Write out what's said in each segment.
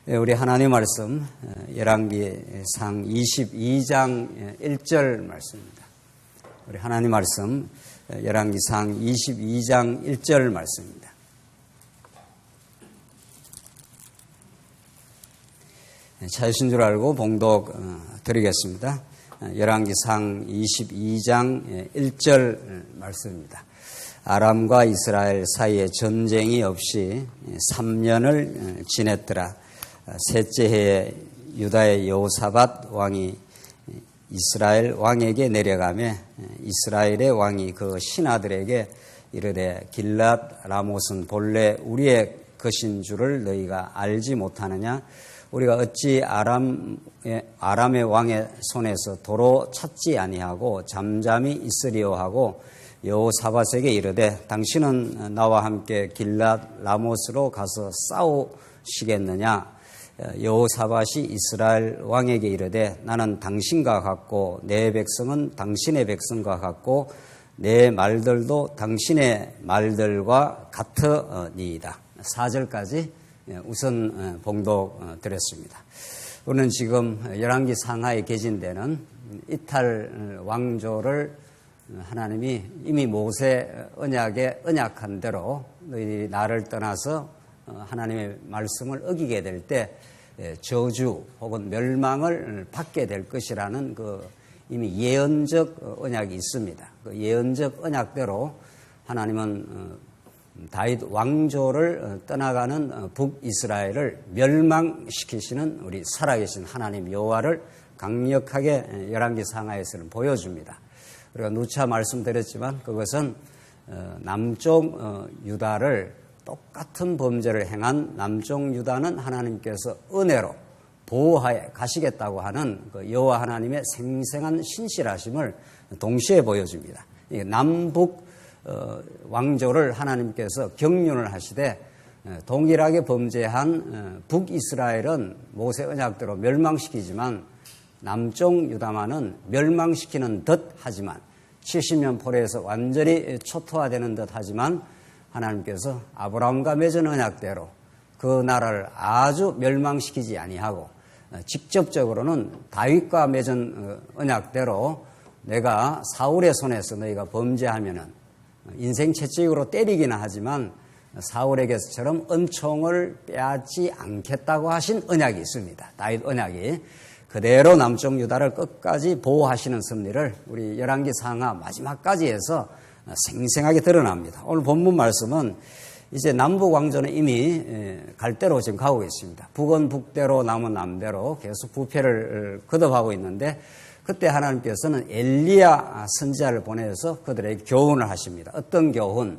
우리 하나님 말씀 열왕기상 22장 1절 말씀입니다. 우리 하나님 말씀 열왕기상 22장 1절 말씀입니다. 찾으신 줄 알고 봉독 드리겠습니다. 열왕기상 22장 1절 말씀입니다. 아람과 이스라엘 사이에 전쟁이 없이 3년을 지냈더라. 셋째 해에 유다의 여호사밧 왕이 이스라엘 왕에게 내려가며 이스라엘의 왕이 그 신하들에게 이르되 길랏 라못은 본래 우리의 것인 줄을 너희가 알지 못하느냐? 우리가 어찌 아람의 왕의 손에서 도로 찾지 아니하고 잠잠히 있으리요 하고 여호사밧에게 이르되 당신은 나와 함께 길랏 라못으로 가서 싸우시겠느냐? 여호사밧이 이스라엘 왕에게 이르되 나는 당신과 같고 내 백성은 당신의 백성과 같고 내 말들도 당신의 말들과 같으니이다. 4절까지 우선 봉독 드렸습니다. 우리는 지금 열왕기 상하에 계신 데는 이탈 왕조를 하나님이 이미 모세 언약에 언약한 대로 너희들이 나를 떠나서 하나님의 말씀을 어기게 될 때 저주 혹은 멸망을 받게 될 것이라는 그 이미 예언적 언약이 있습니다. 그 예언적 언약대로 하나님은 다윗 왕조를 떠나가는 북이스라엘을 멸망시키시는 우리 살아계신 하나님 여호와를 강력하게 열왕기 상하에서는 보여줍니다. 우리가 누차 말씀드렸지만 그것은 남쪽 유다를 똑같은 범죄를 행한 남쪽 유다는 하나님께서 은혜로 보호하여 가시겠다고 하는 그 여호와 하나님의 생생한 신실하심을 동시에 보여줍니다. 남북 왕조를 하나님께서 경륜을 하시되 동일하게 범죄한 북이스라엘은 모세 언약대로 멸망시키지만 남쪽 유다만은 멸망시키는 듯 하지만 70년 포로에서 완전히 초토화되는 듯 하지만 하나님께서 아브라함과 맺은 언약대로 그 나라를 아주 멸망시키지 아니하고 직접적으로는 다윗과 맺은 언약대로 내가 사울의 손에서 너희가 범죄하면은 인생 채찍으로 때리기는 하지만 사울에게서처럼 은총을 빼앗지 않겠다고 하신 언약이 있습니다. 다윗 언약이 그대로 남쪽 유다를 끝까지 보호하시는 섭리를 우리 열왕기 상하 마지막까지 해서 생생하게 드러납니다. 오늘 본문 말씀은 이제 남북 왕조는 이미 갈대로 지금 가고 있습니다. 북은 북대로 남은 남대로 계속 부패를 거듭하고 있는데 그때 하나님께서는 엘리야 선지자를 보내서 그들에게 교훈을 하십니다. 어떤 교훈?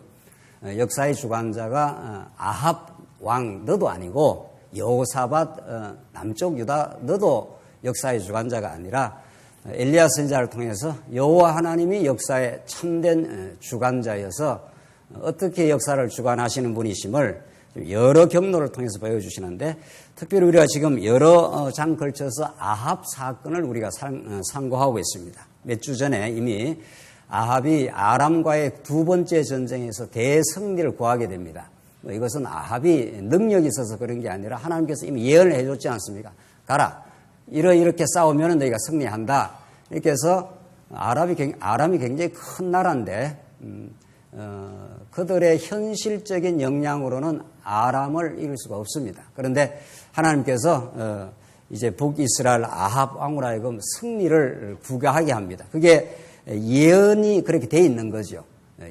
역사의 주관자가 아합 왕 너도 아니고 여호사밧 남쪽 유다 너도 역사의 주관자가 아니라 엘리야 선지자를 통해서 여호와 하나님이 역사의 참된 주관자여서 어떻게 역사를 주관하시는 분이심을 여러 경로를 통해서 보여주시는데 특별히 우리가 지금 여러 장 걸쳐서 아합 사건을 우리가 상고하고 있습니다. 몇 주 전에 이미 아합이 아람과의 두 번째 전쟁에서 대승리를 구하게 됩니다. 이것은 아합이 능력이 있어서 그런 게 아니라 하나님께서 이미 예언을 해줬지 않습니까? 가라. 이렇게 싸우면 너희가 승리한다. 이렇게 해서 아람이 굉장히 큰 나라인데 그들의 현실적인 역량으로는 아람을 이길 수가 없습니다. 그런데 하나님께서 이제 북이스라엘 아합 왕으로 하여금 승리를 구가하게 합니다. 그게 예언이 그렇게 돼 있는 거죠.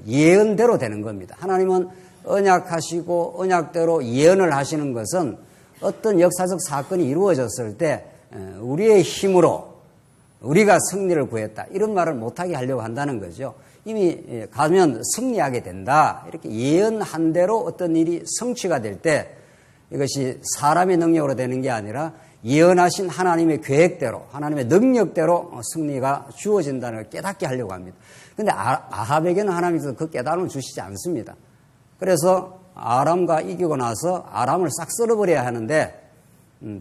예언대로 되는 겁니다. 하나님은 언약하시고 언약대로 예언을 하시는 것은 어떤 역사적 사건이 이루어졌을 때 우리의 힘으로 우리가 승리를 구했다 이런 말을 못하게 하려고 한다는 거죠. 이미 가면 승리하게 된다 이렇게 예언한 대로 어떤 일이 성취가 될 때 이것이 사람의 능력으로 되는 게 아니라 예언하신 하나님의 계획대로 하나님의 능력대로 승리가 주어진다는 걸 깨닫게 하려고 합니다. 그런데 아합에게는 하나님께서 그 깨달음을 주시지 않습니다. 그래서 아람과 이기고 나서 아람을 싹 썰어버려야 하는데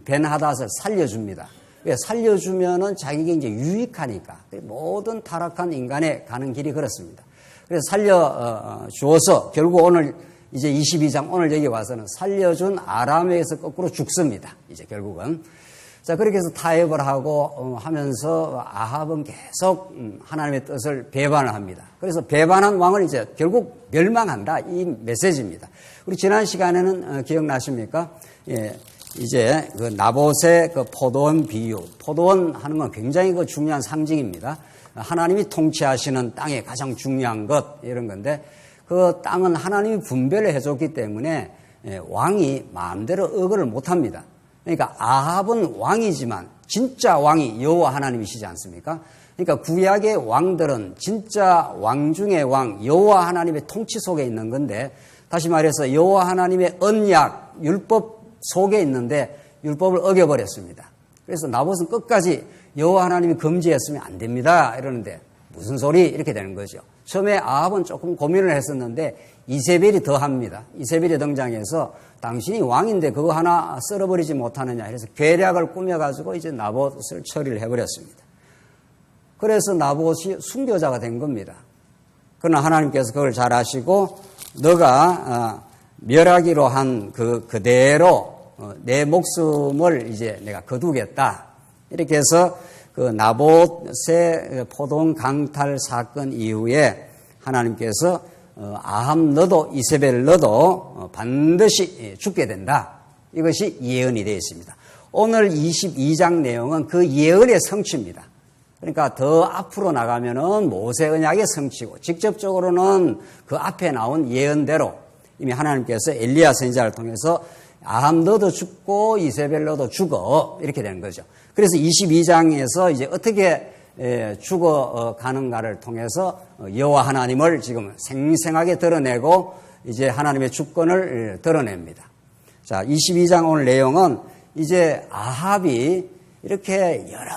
벤하닷을 살려줍니다. 왜 살려주면은 자기에게 이제 유익하니까 모든 타락한 인간의 가는 길이 그렇습니다. 그래서 살려주어서 결국 오늘 이제 22장 오늘 여기 와서는 살려준 아람에게서 거꾸로 죽습니다. 이제 결국은. 자, 그렇게 해서 타협을 하고 하면서 아합은 계속 하나님의 뜻을 배반을 합니다. 그래서 배반한 왕을 이제 결국 멸망한다. 이 메시지입니다. 우리 지난 시간에는 기억나십니까? 예, 이제 그 나봇의 그 포도원 비유. 포도원 하는 건 굉장히 그 중요한 상징입니다. 하나님이 통치하시는 땅의 가장 중요한 것, 이런 건데, 그 땅은 하나님이 분배를 해줬기 때문에 왕이 마음대로 억을 못 합니다. 그러니까 아합은 왕이지만 진짜 왕이 여호와 하나님이시지 않습니까? 그러니까 구약의 왕들은 진짜 왕 중의 왕, 여호와 하나님의 통치 속에 있는 건데, 다시 말해서 여호와 하나님의 언약, 율법 속에 있는데 율법을 어겨버렸습니다. 그래서 나봇은 끝까지 여호와 하나님이 금지했으면 안 됩니다 이러는데, 무슨 소리? 이렇게 되는 거죠. 처음에 아합은 조금 고민을 했었는데 이세벨이 더 합니다. 이세벨이 등장해서 당신이 왕인데 그거 하나 썰어버리지 못하느냐 해서 계략을 꾸며가지고 이제 나봇을 처리를 해버렸습니다. 그래서 나봇이 순교자가 된 겁니다. 그러나 하나님께서 그걸 잘 아시고 너가 멸하기로 한 그대로 내 목숨을 이제 내가 거두겠다. 이렇게 해서 그 나봇의 포도원 강탈 사건 이후에 하나님께서 아합 너도 이세벨 너도 반드시 죽게 된다. 이것이 예언이 되어 있습니다. 오늘 22장 내용은 그 예언의 성취입니다. 그러니까 더 앞으로 나가면은 모세 언약의 성취고, 직접적으로는 그 앞에 나온 예언대로 이미 하나님께서 엘리야 선지자를 통해서 아합 너도 죽고 이세벨 너도 죽어, 이렇게 되는 거죠. 그래서 22장에서 이제 어떻게 죽어가는가를 통해서 여호와 하나님을 지금 생생하게 드러내고 이제 하나님의 주권을 드러냅니다. 자, 22장 오늘 내용은 이제 아합이 이렇게 여러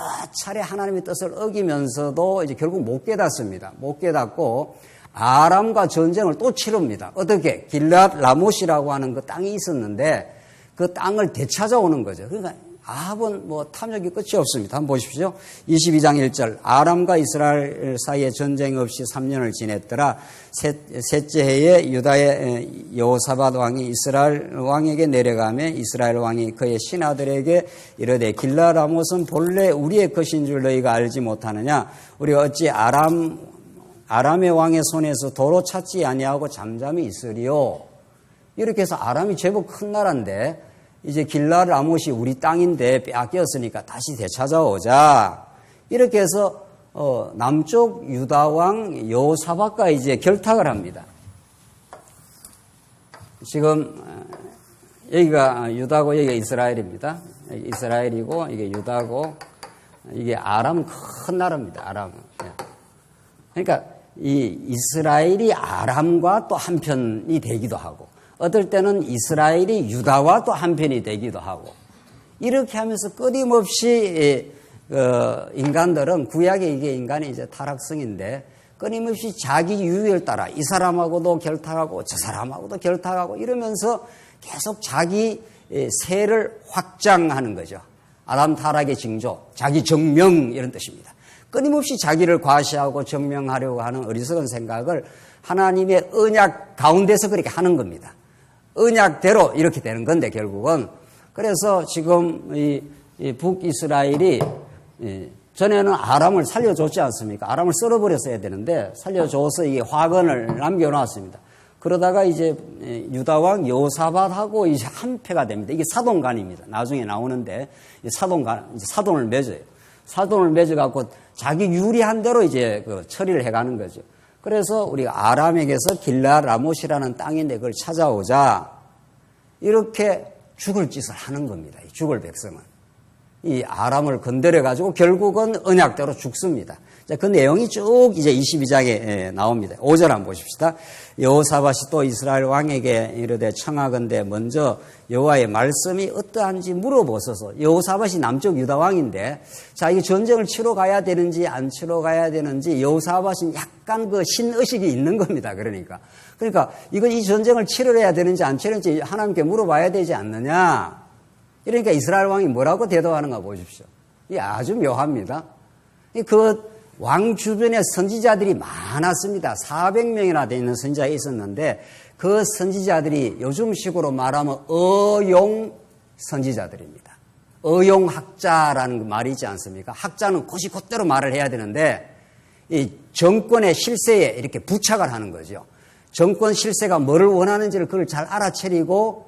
차례 하나님의 뜻을 어기면서도 이제 결국 못 깨닫습니다. 못 깨닫고 아람과 전쟁을 또 치릅니다. 어떻게? 길앗 라못이라고 하는 그 땅이 있었는데 그 땅을 되찾아오는 거죠. 그러니까 아합은 뭐 탐욕이 끝이 없습니다. 한번 보십시오. 22장 1절. 아람과 이스라엘 사이에 전쟁 없이 3년을 지냈더라. 셋째 해에 유다의 여호사밧 왕이 이스라엘 왕에게 내려가며 이스라엘 왕이 그의 신하들에게 이르되 길앗 라못은 본래 우리의 것인 줄 너희가 알지 못하느냐? 우리가 어찌 아람의 왕의 손에서 도로 찾지 아니하고 잠잠히 있으리요? 이렇게 해서 아람이 제법 큰 나라인데 이제 길앗 라못이 우리 땅인데 빼앗겼으니까 다시 되찾아오자. 이렇게 해서 남쪽 유다 왕 여호사밧과 이제 결탁을 합니다. 지금 여기가 유다고 여기가 이스라엘입니다. 이스라엘이고 이게 유다고 이게 아람 큰 나라입니다. 아람. 그러니까 이 이스라엘이 아람과 또 한편이 되기도 하고, 어떨 때는 이스라엘이 유다와 또 한편이 되기도 하고, 이렇게 하면서 끊임없이 인간들은, 구약의 이게 인간의 이제 타락성인데 끊임없이 자기 유익을 따라 이 사람하고도 결탁하고 저 사람하고도 결탁하고 이러면서 계속 자기 세를 확장하는 거죠. 아담 타락의 징조, 자기 정명 이런 뜻입니다. 끊임없이 자기를 과시하고 정명하려고 하는 어리석은 생각을 하나님의 언약 가운데서 그렇게 하는 겁니다. 언약대로 이렇게 되는 건데 결국은. 그래서 지금 이 북이스라엘이 전에는 아람을 살려줬지 않습니까? 아람을 썰어버렸어야 되는데 살려줘서 이게 화근을 남겨놨습니다. 그러다가 이제 유다왕 여호사밧하고 이제 한패가 됩니다. 이게 사돈간입니다. 나중에 나오는데 사돈을 맺어요. 사돈을 맺어갖고 자기 유리한 대로 이제 그 처리를 해가는 거죠. 그래서 우리가 아람에게서 길앗 라못이라는 땅인데 그걸 찾아오자, 이렇게 죽을 짓을 하는 겁니다. 이 죽을 백성은. 이 아람을 건드려가지고 결국은 언약대로 죽습니다. 자, 그 내용이 쭉 이제 22장에 나옵니다. 5절 한번 보십시다. 여호사밧이 또 이스라엘 왕에게 이르되 청하건대 먼저 여호와의 말씀이 어떠한지 물어보소서. 여호사밧이 남쪽 유다 왕인데, 자, 이 전쟁을 치러 가야 되는지 안 치러 가야 되는지 여호사밧이 약간 그 신의식이 있는 겁니다. 그러니까 이 전쟁을 치러야 되는지 안 치러는지 하나님께 물어봐야 되지 않느냐. 그러니까 이스라엘 왕이 뭐라고 대답하는가 보십시오. 이게 아주 묘합니다. 그 왕 주변에 선지자들이 많았습니다. 400명이나 되는 선지자가 있었는데 그 선지자들이 요즘식으로 말하면 어용 선지자들입니다. 어용학자라는 말이 있지 않습니까? 학자는 곧대로 말을 해야 되는데 이 정권의 실세에 이렇게 부착을 하는 거죠. 정권 실세가 뭐를 원하는지를 그걸 잘 알아채리고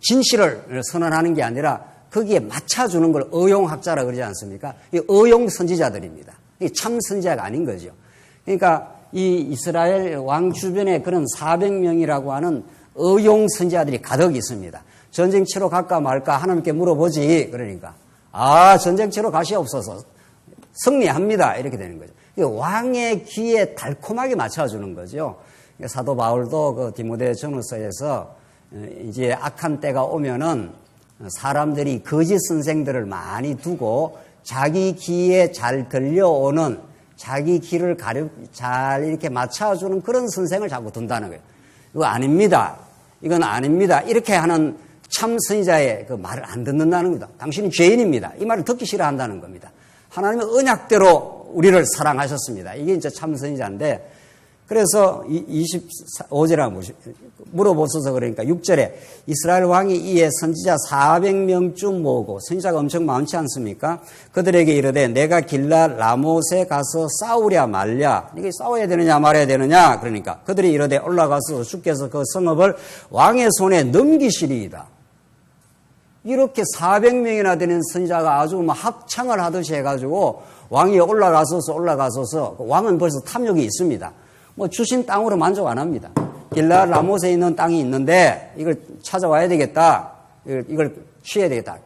진실을 선언하는 게 아니라 거기에 맞춰주는 걸 어용학자라 그러지 않습니까? 이 어용 선지자들입니다. 이 참 선지자가 아닌 거죠. 그러니까 이 이스라엘 왕 주변에 그런 400명이라고 하는 어용 선지자들이 가득 있습니다. 전쟁 치러 갈까 말까 하나님께 물어보지. 그러니까 전쟁 치러 가시옵소서. 승리합니다. 이렇게 되는 거죠. 왕의 귀에 달콤하게 맞춰주는 거죠. 사도 바울도 그 디모데 전후서에서 이제 악한 때가 오면은 사람들이 거짓 선생들을 많이 두고 자기 귀에 잘 들려오는 자기 귀를 잘 이렇게 맞춰주는 그런 선생을 자꾸 둔다는 거예요. 이거 아닙니다. 이건 아닙니다. 이렇게 하는 참 선지자의 그 말을 안 듣는다는 겁니다. 당신은 죄인입니다. 이 말을 듣기 싫어한다는 겁니다. 하나님의 언약대로 우리를 사랑하셨습니다. 이게 이제 참 선지자인데, 그래서 25절에 물어보소서 그러니까 6절에 이스라엘 왕이 이에 선지자 400명쯤 모으고, 선지자가 엄청 많지 않습니까? 그들에게 이르되 내가 길랏 라못에 가서 싸우랴 말랴. 이게 싸워야 되느냐 말아야 되느냐. 그러니까 그들이 이르되 올라가서 주께서 그 성읍을 왕의 손에 넘기시리이다. 이렇게 400명이나 되는 선지자가 아주 합창을 하듯이 해가지고 왕이 올라가소서 왕은 벌써 탐욕이 있습니다. 주신 땅으로 만족 안 합니다. 길랏 라못에 있는 땅이 있는데 이걸 찾아와야 되겠다. 이걸 취해야 되겠다.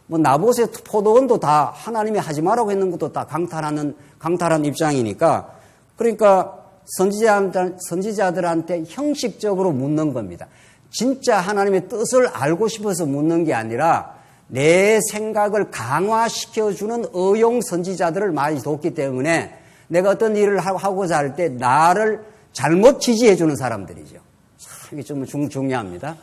나봇의 포도원도 다 하나님이 하지 말라고 했는 것도 다 강탈한 입장이니까, 그러니까 선지자들한테 형식적으로 묻는 겁니다. 진짜 하나님의 뜻을 알고 싶어서 묻는 게 아니라 내 생각을 강화시켜주는 어용 선지자들을 많이 뒀기 때문에 내가 어떤 일을 하고자 할 때 나를 잘못 지지해주는 사람들이죠. 이게 좀 중요합니다.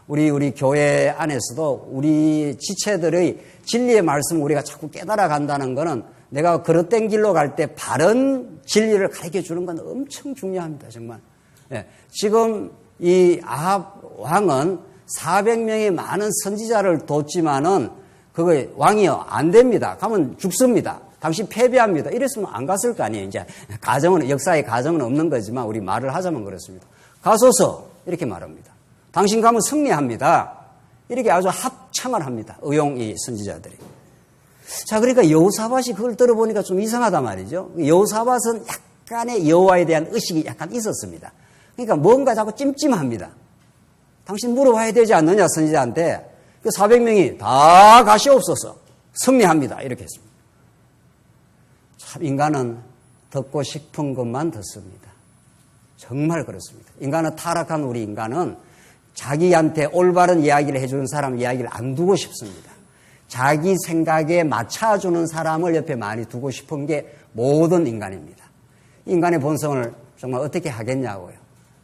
우리 교회 안에서도 우리 지체들의 진리의 말씀을 우리가 자꾸 깨달아 간다는 것은 내가 그릇된 길로 갈 때 바른 진리를 가르쳐 주는 건 엄청 중요합니다. 정말. 네. 지금 이 아합 왕은 400명의 많은 선지자를 뒀지만은 그거 왕이요 안 됩니다. 가면 죽습니다. 당신 패배합니다. 이랬으면 안 갔을 거 아니에요. 이제 역사의 가정은 없는 거지만 우리 말을 하자면 그렇습니다. 가소서 이렇게 말합니다. 당신 가면 승리합니다. 이렇게 아주 합창을 합니다. 의용이 선지자들이. 자, 그러니까 여호사밧이 그걸 들어보니까 좀 이상하단 말이죠. 여호사밧은 약간의 여호와에 대한 의식이 약간 있었습니다. 그러니까 뭔가 자꾸 찜찜합니다. 당신 물어봐야 되지 않느냐 선지자한테. 그 400명이 다 가시옵소서. 승리합니다. 이렇게 했습니다. 참 인간은 듣고 싶은 것만 듣습니다. 정말 그렇습니다. 인간은 타락한 우리 인간은 자기한테 올바른 이야기를 해주는 사람 이야기를 안 두고 싶습니다. 자기 생각에 맞춰주는 사람을 옆에 많이 두고 싶은 게 모든 인간입니다. 인간의 본성을 정말 어떻게 하겠냐고요.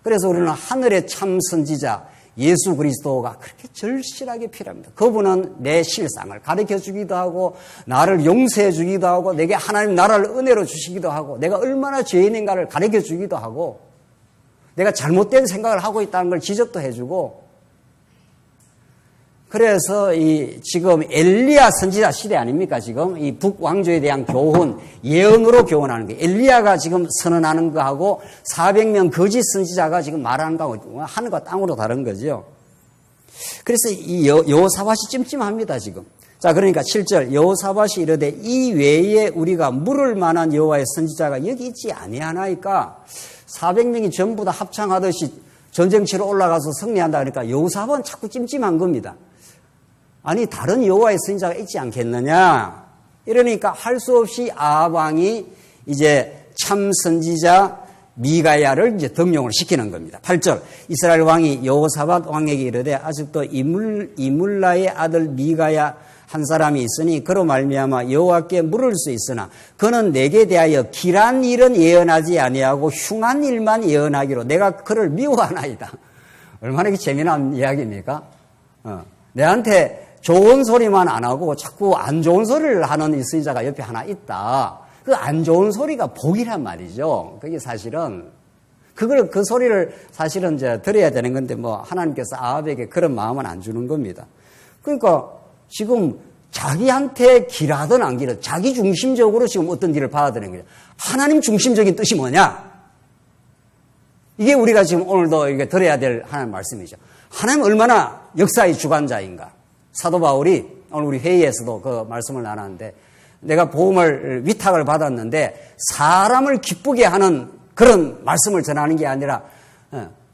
그래서 우리는 하늘의 참 선지자 예수 그리스도가 그렇게 절실하게 필요합니다. 그분은 내 실상을 가르쳐 주기도 하고 나를 용서해 주기도 하고 내게 하나님 나라를 은혜로 주시기도 하고 내가 얼마나 죄인인가를 가르쳐 주기도 하고 내가 잘못된 생각을 하고 있다는 걸 지적도 해주고, 그래서 지금 엘리야 선지자 시대 아닙니까? 지금 이 북왕조에 대한 교훈, 예언으로 교훈하는 거예요. 엘리야가 지금 선언하는 거하고 400명 거짓 선지자가 지금 말하는 거하고 하늘과 땅으로 다른 거죠. 그래서 이 여호사밧이 찜찜합니다, 지금. 자, 그러니까 7절 여호사밧이 이르되 이 외에 우리가 물을 만한 여호와의 선지자가 여기 있지 아니하나이까. 400명이 전부 다 합창하듯이 전쟁 치러 올라가서 승리한다 그러니까 여호사밧은 자꾸 찜찜한 겁니다. 아니 다른 여호와의 선지자가 있지 않겠느냐. 이러니까 할 수 없이 아합 왕이 이제 참 선지자 미가야를 이제 등용을 시키는 겁니다. 8절 이스라엘 왕이 여호사밧 왕에게 이르되 아직도 이물라의 아들 미가야 한 사람이 있으니 그로 말미암아 여호와께 물을 수 있으나 그는 내게 대하여 길한 일은 예언하지 아니하고 흉한 일만 예언하기로 내가 그를 미워하나이다. 얼마나 재미난 이야기입니까? 내한테 좋은 소리만 안 하고 자꾸 안 좋은 소리를 하는 이 선지자가 옆에 하나 있다. 그 안 좋은 소리가 복이란 말이죠. 그게 사실은 그 소리를 사실은 이제 들어야 되는 건데 하나님께서 아합에게 그런 마음은 안 주는 겁니다. 그러니까 지금 자기한테 길하든 안 길하든 자기 중심적으로 지금 어떤 일을 받아들이는 거죠. 하나님 중심적인 뜻이 뭐냐? 이게 우리가 지금 오늘도 이게 들어야 될 하나님 말씀이죠. 하나님 얼마나 역사의 주관자인가. 사도 바울이 오늘 우리 회의에서도 그 말씀을 나눴는데 내가 복음을 위탁을 받았는데 사람을 기쁘게 하는 그런 말씀을 전하는 게 아니라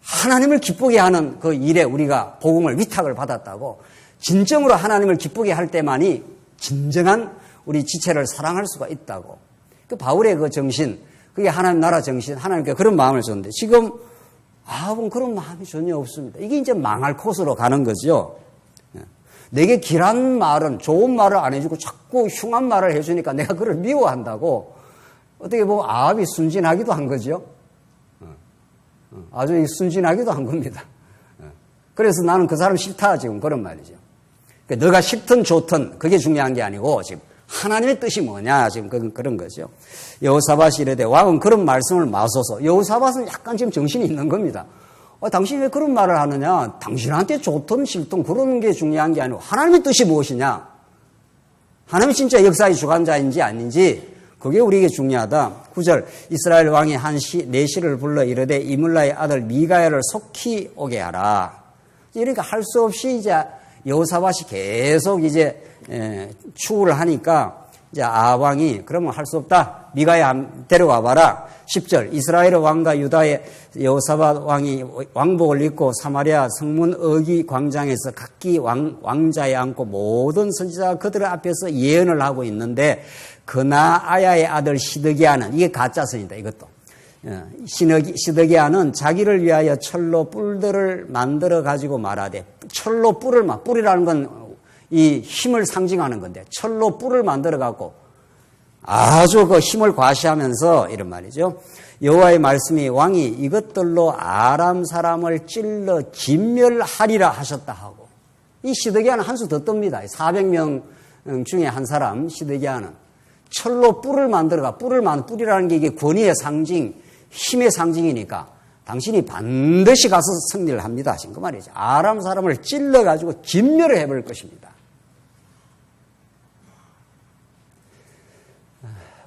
하나님을 기쁘게 하는 그 일에 우리가 복음을 위탁을 받았다고 진정으로 하나님을 기쁘게 할 때만이 진정한 우리 지체를 사랑할 수가 있다고. 그 바울의 그 정신, 그게 하나님 나라 정신, 하나님께 그런 마음을 줬는데 지금 아합은 그런 마음이 전혀 없습니다. 이게 이제 망할 코스로 가는 거죠. 내게 길한 말은 좋은 말을 안 해주고 자꾸 흉한 말을 해주니까 내가 그걸 미워한다고. 어떻게 보면 아합이 순진하기도 한 거죠. 아주 순진하기도 한 겁니다. 그래서 나는 그 사람 싫다 지금 그런 말이죠. 너가 싫든 좋든 그게 중요한 게 아니고 지금 하나님의 뜻이 뭐냐 지금 그런 거죠. 여호사밧이 이르되 왕은 그런 말씀을 마소서. 여호사밧은 약간 지금 정신이 있는 겁니다. 당신이 왜 그런 말을 하느냐? 당신한테 좋든 싫든 그런 게 중요한 게 아니고 하나님의 뜻이 무엇이냐? 하나님이 진짜 역사의 주관자인지 아닌지 그게 우리에게 중요하다. 9절 이스라엘 왕이 내시를 불러 이르되 이물라의 아들 미가야를 속히 오게 하라. 그러니까 할 수 없이 이제 여호사밧이 계속 이제 추구를 하니까 이제 아왕이 그러면 할 수 없다. 미가야 데려와 봐라. 10절 이스라엘 왕과 유다의 여호사밧 왕이 왕복을 입고 사마리아 성문 어기 광장에서 각기 왕자에 앉고 모든 선지자가 그들 앞에서 예언을 하고 있는데 그나아야의 아들 시드기야는 이게 가짜선이다. 이것도 시드기야는 자기를 위하여 철로 뿔들을 만들어 가지고 말하되 철로 뿔이라는 건 이 힘을 상징하는 건데 철로 뿔을 만들어 갖고 아주 그 힘을 과시하면서 이런 말이죠. 여호와의 말씀이 왕이 이것들로 아람 사람을 찔러 진멸하리라 하셨다 하고 이 시드기야는 한 수 더 뜹니다. 400명 중에 한 사람 시드기야는 철로 뿔을 만들어가 뿔이라는 게 이게 권위의 상징, 힘의 상징이니까 당신이 반드시 가서 승리를 합니다 하신 그 말이죠. 아람 사람을 찔러 가지고 진멸을 해버릴 것입니다.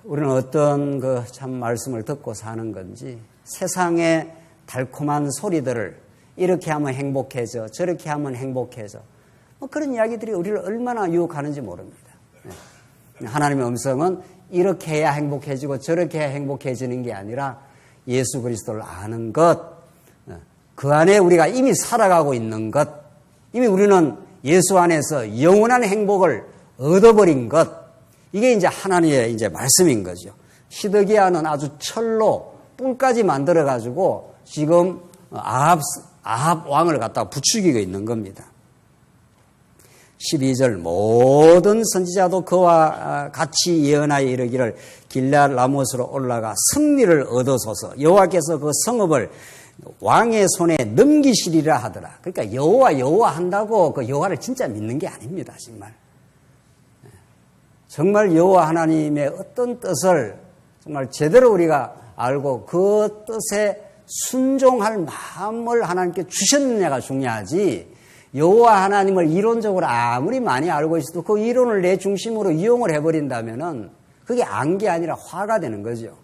우리는 어떤 그 참 말씀을 듣고 사는 건지 세상의 달콤한 소리들을 이렇게 하면 행복해져 저렇게 하면 행복해져 그런 이야기들이 우리를 얼마나 유혹하는지 모릅니다. 하나님의 음성은 이렇게 해야 행복해지고 저렇게 해야 행복해지는 게 아니라 예수 그리스도를 아는 것, 그 안에 우리가 이미 살아가고 있는 것, 이미 우리는 예수 안에서 영원한 행복을 얻어버린 것, 이게 이제 하나님의 이제 말씀인 거죠. 시드기야는 아주 철로 뿔까지 만들어가지고 지금 아합 왕을 갖다가 부추기고 있는 겁니다. 12절 모든 선지자도 그와 같이 예언하여 이르기를 길르앗 라못으로 올라가 승리를 얻어소서 여호와께서 그 성읍을 왕의 손에 넘기시리라 하더라. 그러니까 여호와 한다고 그 여호와를 진짜 믿는 게 아닙니다. 정말 여호와 하나님의 어떤 뜻을 정말 제대로 우리가 알고 그 뜻에 순종할 마음을 하나님께 주셨느냐가 중요하지 여호와 하나님을 이론적으로 아무리 많이 알고 있어도 그 이론을 내 중심으로 이용을 해버린다면은 그게 안 게 아니라 화가 되는 거죠.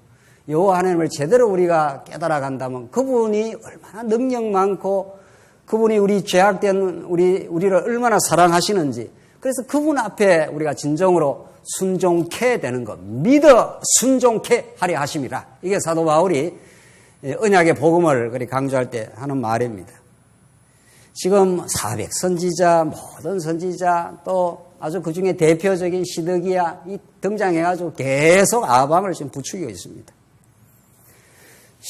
여호와 하나님을 제대로 우리가 깨달아 간다면 그분이 얼마나 능력 많고 그분이 우리 죄악된 우리를 얼마나 사랑하시는지 그래서 그분 앞에 우리가 진정으로 순종케 되는 것 믿어 순종케 하려 하심이라. 이게 사도 바울이 언약의 복음을 그리 강조할 때 하는 말입니다. 지금 400 선지자, 모든 선지자 또 아주 그 중에 대표적인 시드기야 이 등장해가지고 계속 아방을 지금 부추기고 있습니다.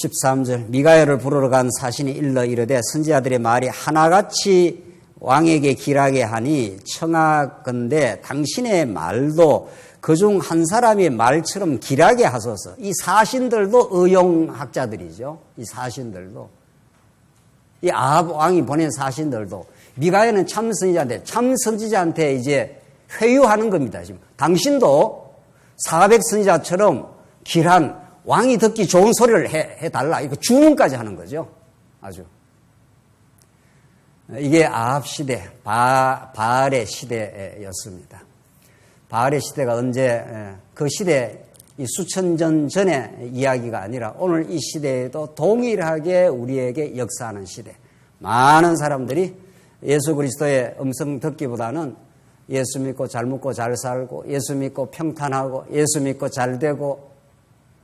13절 미가야를 부르러 간 사신이 일러 이르되 선지자들의 말이 하나같이 왕에게 길하게 하니 청하건대 당신의 말도 그중 한 사람의 말처럼 길하게 하소서. 이 사신들도 의용학자들이죠. 이 사신들도. 이 아합 왕이 보낸 사신들도 미가야는 참 선지자한테 이제 회유하는 겁니다. 지금 당신도 400 선지자처럼 길한 왕이 듣기 좋은 소리를 해달라. 이거 주문까지 하는 거죠. 아주. 이게 아합 시대, 바알의 시대였습니다. 바알의 시대가 언제, 그 시대, 이 수천 년 전의 이야기가 아니라 오늘 이 시대에도 동일하게 우리에게 역사하는 시대. 많은 사람들이 예수 그리스도의 음성 듣기보다는 예수 믿고 잘 먹고 잘 살고, 예수 믿고 평탄하고, 예수 믿고 잘 되고,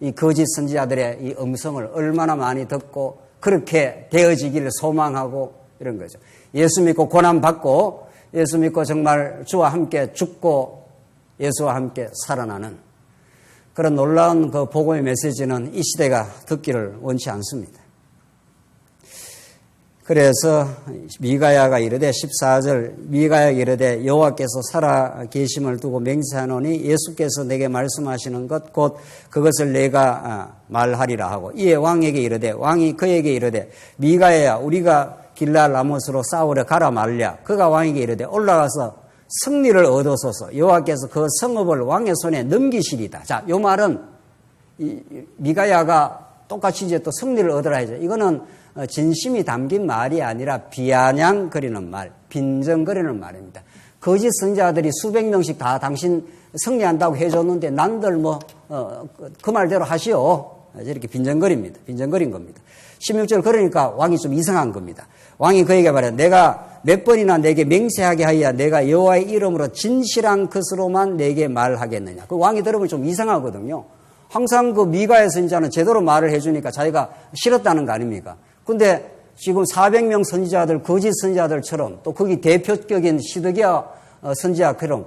이 거짓 선지자들의 이 음성을 얼마나 많이 듣고 그렇게 되어지기를 소망하고 이런 거죠. 예수 믿고 고난받고, 예수 믿고 정말 주와 함께 죽고 예수와 함께 살아나는 그런 놀라운 그 복음의 메시지는 이 시대가 듣기를 원치 않습니다. 그래서 미가야가 이르되 14절 미가야가 이르되 여호와께서 살아 계심을 두고 맹세하노니 예수께서 내게 말씀하시는 것 곧 그것을 내가 말하리라 하고 이에 왕에게 이르되 왕이 그에게 이르되 미가야야 우리가 길랄 라못으로 싸우려 가라 말랴. 그가 왕에게 이르되 올라가서 승리를 얻어소서. 여호와께서 그 성읍을 왕의 손에 넘기시리다. 자, 요 말은 미가야가 똑같이 이제 또 승리를 얻으라 하죠. 이거는 진심이 담긴 말이 아니라 비아냥거리는 말, 빈정거리는 말입니다. 거짓 선지자들이 수백 명씩 다 당신 승리한다고 해줬는데 난들 그 말대로 하시오. 이렇게 빈정거립니다. 빈정거린 겁니다. 16절 그러니까 왕이 좀 이상한 겁니다. 왕이 그에게 말해 내가 몇 번이나 내게 맹세하게 하여야 내가 여호와의 이름으로 진실한 것으로만 내게 말하겠느냐. 그 왕이 들어보면 좀 이상하거든요. 항상 그 미가야 선지자는 제대로 말을 해주니까 자기가 싫었다는 거 아닙니까? 근데 지금 400명 선지자들, 거짓 선지자들처럼 또 거기 대표격인 시드기야 선지자처럼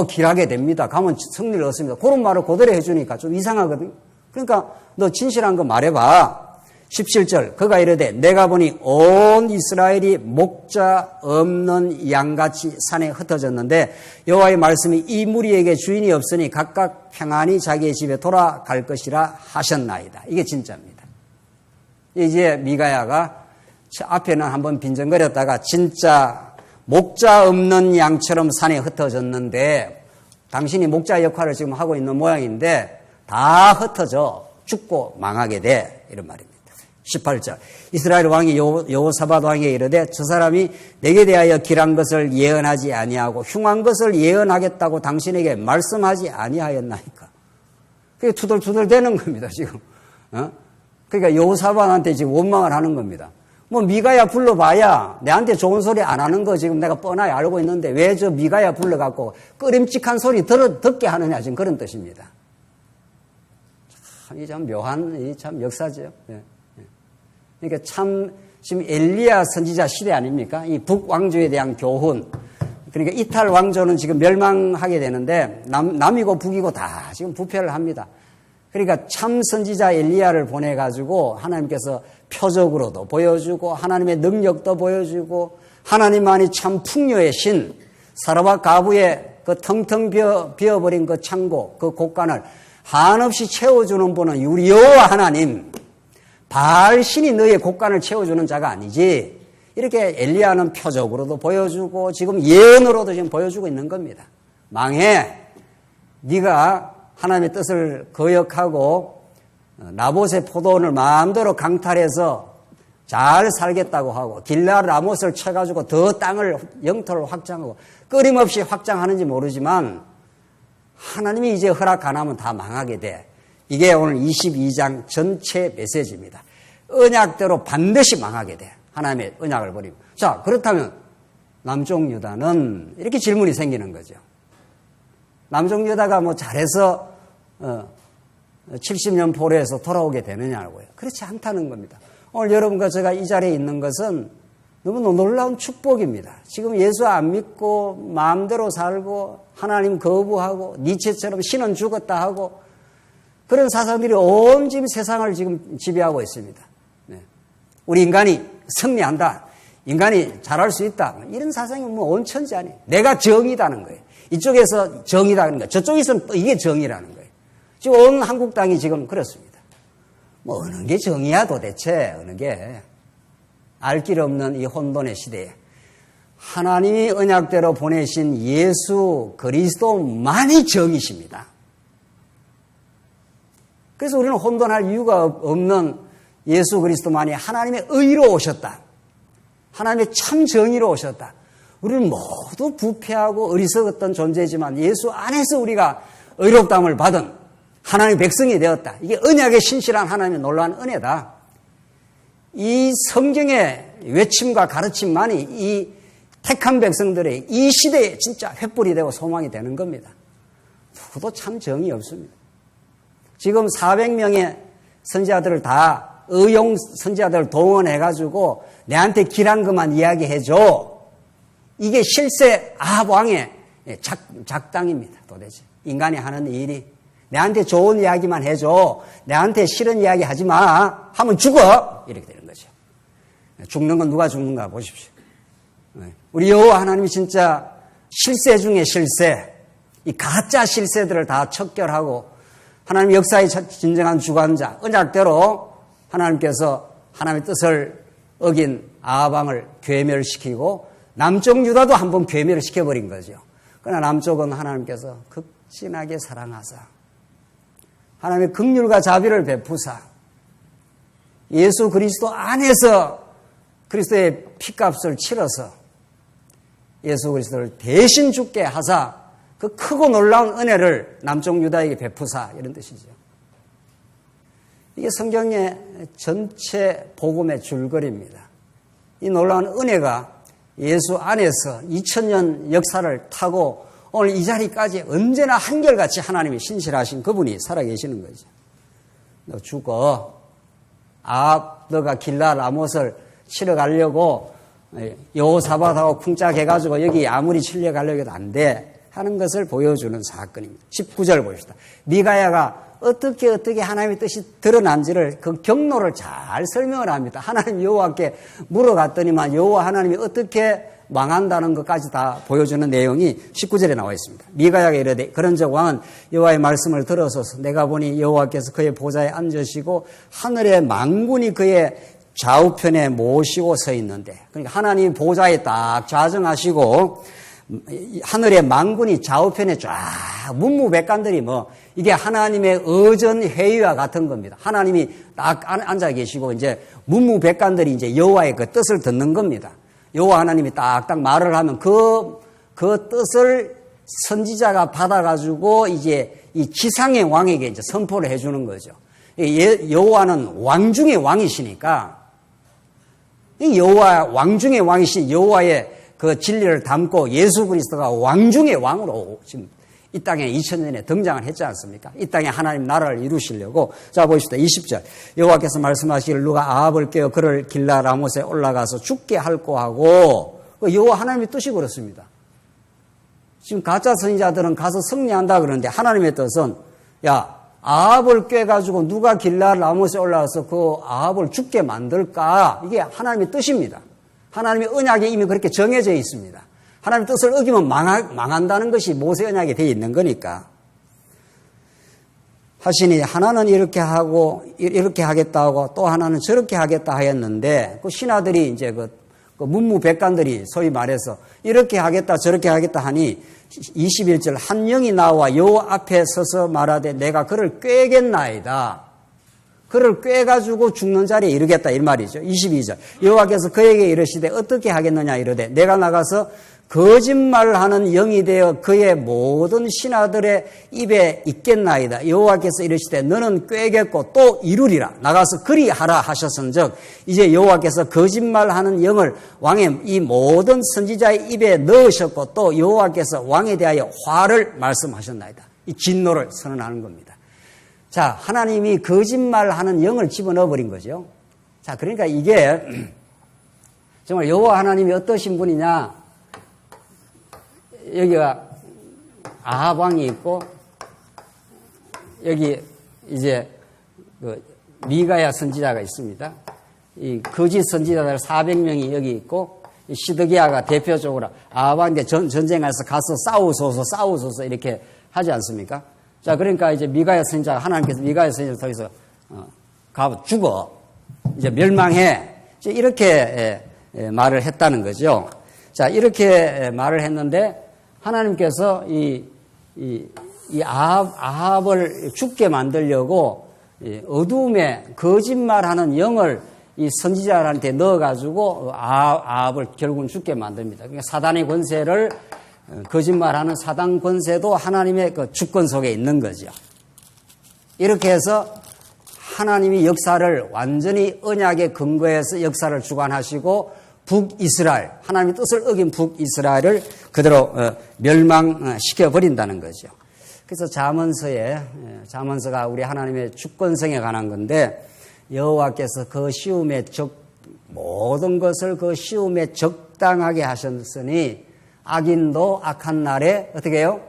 길하게 됩니다. 가면 승리를 얻습니다. 그런 말을 그대로 해주니까 좀 이상하거든요. 그러니까 너 진실한 거 말해봐. 17절 그가 이르되 내가 보니 온 이스라엘이 목자 없는 양같이 산에 흩어졌는데 여호와의 말씀이 이 무리에게 주인이 없으니 각각 평안히 자기의 집에 돌아갈 것이라 하셨나이다. 이게 진짜입니다. 이제 미가야가 앞에는 한번 빈정거렸다가 진짜 목자 없는 양처럼 산에 흩어졌는데 당신이 목자 역할을 지금 하고 있는 모양인데 다 흩어져 죽고 망하게 돼. 이런 말입니다. 18절 이스라엘 왕이 여호사밧 왕에게 이르되 저 사람이 내게 대하여 길한 것을 예언하지 아니하고 흉한 것을 예언하겠다고 당신에게 말씀하지 아니하였나이까. 그게 투덜투덜 되는 겁니다 지금. 그러니까 여호사밧한테 지금 원망을 하는 겁니다. 미가야 불러봐야 내한테 좋은 소리 안 하는 거 지금 내가 뻔하게 알고 있는데 왜 저 미가야 불러갖고 끄림칙한 소리 듣게 하느냐 지금 그런 뜻입니다. 이 참 묘한 이 참 역사죠. 그러니까 참 지금 엘리야 선지자 시대 아닙니까? 이 북왕조에 대한 교훈. 그러니까 이탈 왕조는 지금 멸망하게 되는데 남이고 북이고 다 지금 부패를 합니다. 그러니까 참 선지자 엘리야를 보내가지고 하나님께서 표적으로도 보여주고 하나님의 능력도 보여주고 하나님만이 참 풍요의 신 사르밧 가부의 그 텅텅 비어버린 그 창고 그 곳간을 한없이 채워주는 분은 우리 여호와 하나님 바알 신이 너의 곳간을 채워주는 자가 아니지. 이렇게 엘리야는 표적으로도 보여주고 지금 예언으로도 지금 보여주고 있는 겁니다. 망해. 네가 하나님의 뜻을 거역하고 나봇의 포도원을 마음대로 강탈해서 잘 살겠다고 하고 길랄 라못을 쳐가지고 더 땅을 영토를 확장하고 끊임없이 확장하는지 모르지만 하나님이 이제 허락 안 하면 다 망하게 돼. 이게 오늘 22장 전체 메시지입니다. 언약대로 반드시 망하게 돼. 하나님의 언약을 버리고. 자, 그렇다면 남쪽 유다는 이렇게 질문이 생기는 거죠. 남쪽 유다가 잘해서 70년 포로에서 돌아오게 되느냐고요. 그렇지 않다는 겁니다. 오늘 여러분과 제가 이 자리에 있는 것은 너무 놀라운 축복입니다. 지금 예수 안 믿고 마음대로 살고 하나님 거부하고 니체처럼 신은 죽었다 하고 그런 사상들이 온 지금 세상을 지금 지배하고 있습니다. 네. 우리 인간이 승리한다. 인간이 잘할 수 있다. 이런 사상이 온 천지 아니에요. 내가 정의다는 거예요. 이쪽에서 정의라는 거예요. 저쪽에서는 또 이게 정의라는 거예요. 지금 온 한국 땅이 지금 그렇습니다. 어느 게 정의야 도대체 어느 게. 알 길 없는 이 혼돈의 시대에 하나님이 언약대로 보내신 예수 그리스도만이 정의십니다. 그래서 우리는 혼돈할 이유가 없는 예수 그리스도만이 하나님의 의로 오셨다. 하나님의 참 정의로 오셨다. 우리는 모두 부패하고 어리석었던 존재지만 예수 안에서 우리가 의롭다함을 받은 하나님의 백성이 되었다. 이게 언약의 신실한 하나님의 놀라운 은혜다. 이 성경의 외침과 가르침만이 이 택한 백성들의 이 시대에 진짜 횃불이 되고 소망이 되는 겁니다. 누구도 참 정이 없습니다. 지금 400명의 선지자들을 다 의용 선지자들을 동원해가지고 내한테 길한 것만 이야기해줘. 이게 실세 아합 왕의 작당입니다. 도대체 인간이 하는 일이 내한테 좋은 이야기만 해줘. 내한테 싫은 이야기 하지 마. 하면 죽어. 이렇게 되는 거죠. 죽는 건 누가 죽는가 보십시오. 우리 여호와 하나님이 진짜 실세 중에 실세, 이 가짜 실세들을 다 척결하고 하나님 역사의 진정한 주관자, 언약대로 하나님께서 하나님의 뜻을 어긴 아합 왕을 괴멸시키고 남쪽 유다도 한번 괴멸을 시켜버린 거죠. 그러나 남쪽은 하나님께서 극진하게 사랑하사 하나님의 긍휼과 자비를 베푸사 예수 그리스도 안에서 그리스도의 피값을 치러서 예수 그리스도를 대신 죽게 하사 그 크고 놀라운 은혜를 남쪽 유다에게 베푸사 이런 뜻이죠. 이게 성경의 전체 복음의 줄거리입니다. 이 놀라운 은혜가 예수 안에서 2000년 역사를 타고 오늘 이 자리까지 언제나 한결같이 하나님이 신실하신 그분이 살아계시는 거죠. 너 죽어. 너가 길라 라못을 치러 가려고 여호사밧하고 쿵짝해가지고 여기 아무리 치려가려고 해도 안 돼 하는 것을 보여주는 사건입니다. 19절 보십시다. 미가야가 어떻게 하나님의 뜻이 드러난지를 그 경로를 잘 설명을 합니다. 하나님 여호와께 물어갔더니만 여호와 하나님이 어떻게 망한다는 것까지 다 보여주는 내용이 19절에 나와 있습니다. 미가야가 이르되 그런즉 왕은 여호와의 말씀을 들어서서 내가 보니 여호와께서 그의 보좌에 앉으시고 하늘의 만군이 그의 좌우편에 모시고 서 있는데, 그러니까 하나님 보좌에 딱 좌정하시고 하늘의 만군이 좌우편에 쫙 문무백관들이 이게 하나님의 의전 회의와 같은 겁니다. 하나님이 딱 앉아 계시고 이제 문무백관들이 이제 여호와의 그 뜻을 듣는 겁니다. 여호와 하나님이 딱딱 말을 하면 그 뜻을 선지자가 받아가지고 이제 이 지상의 왕에게 이제 선포를 해주는 거죠. 여호와는 왕 중의 왕이시니까 이 여호와 왕 중의 왕이신 여호와의 그 진리를 담고 예수 그리스도가 왕 중의 왕으로 지금 이 땅에 2000년에 등장을 했지 않습니까? 이 땅에 하나님 나라를 이루시려고. 자, 보십시다. 20절. 여호와께서 말씀하시기를 누가 아합을 깨어 그를 길라 라못에 올라가서 죽게 할고 하고, 여호와 하나님의 뜻이 그렇습니다. 지금 가짜 선지자들은 가서 승리한다 그러는데 하나님의 뜻은 아합을 꿰가지고 누가 길라 라못에 올라가서 그 아합을 죽게 만들까? 이게 하나님의 뜻입니다. 하나님의 언약에 이미 그렇게 정해져 있습니다. 하나님의 뜻을 어기면 망한다는 것이 모세 언약에 되어 있는 거니까. 하시니 하나는 이렇게 하고 이렇게 하겠다 하고 또 하나는 저렇게 하겠다 하였는데 그 신하들이 이제 그 문무백관들이 소위 말해서 이렇게 하겠다 저렇게 하겠다 하니 21절 한 영이 나와 여호와 앞에 서서 말하되 내가 그를 꿰겠나이다. 그를 꿰가지고 죽는 자리에 이르겠다 이 말이죠. 22절 여호와께서 그에게 이르시되 어떻게 하겠느냐 이르되 내가 나가서 거짓말하는 영이 되어 그의 모든 신하들의 입에 있겠나이다. 여호와께서 이르시되 너는 꿰겠고 또 이루리라. 나가서 그리하라 하셨은즉 이제 여호와께서 거짓말하는 영을 왕의 이 모든 선지자의 입에 넣으셨고 또 여호와께서 왕에 대하여 화를 말씀하셨나이다. 이 진노를 선언하는 겁니다. 자, 하나님이 거짓말하는 영을 집어넣어 버린 거죠. 자, 그러니까 이게 정말 여호와 하나님이 어떠신 분이냐? 여기가 아합 왕이 있고 여기 이제 그 미가야 선지자가 있습니다. 이 거짓 선지자들 400명이 여기 있고 시드기야가 대표적으로 아합 왕한테 전쟁에서 가서 싸우소서 이렇게 하지 않습니까? 자, 그러니까 이제 미가야 선지자가 하나님께서 미가야 선지자를 통해서 가 죽어 이제 멸망해 이렇게 말을 했다는 거죠. 자, 이렇게 말을 했는데 하나님께서 이 아합을 죽게 만들려고 어두움에 거짓말하는 영을 이 선지자한테 넣어가지고 아합을 결국은 죽게 만듭니다. 그러니까 사단의 권세를 거짓말하는 사단 권세도 하나님의 그 주권 속에 있는 거죠. 이렇게 해서 하나님이 역사를 완전히 언약에 근거해서 역사를 주관하시고 북이스라엘, 하나님의 뜻을 어긴 북이스라엘을 그대로 멸망시켜 버린다는 거죠. 그래서 잠언서가 우리 하나님의 주권성에 관한 건데 여호와께서 그 시험에 모든 것을 그 시험에 적당하게 하셨으니 악인도 악한 날에 어떻게 해요?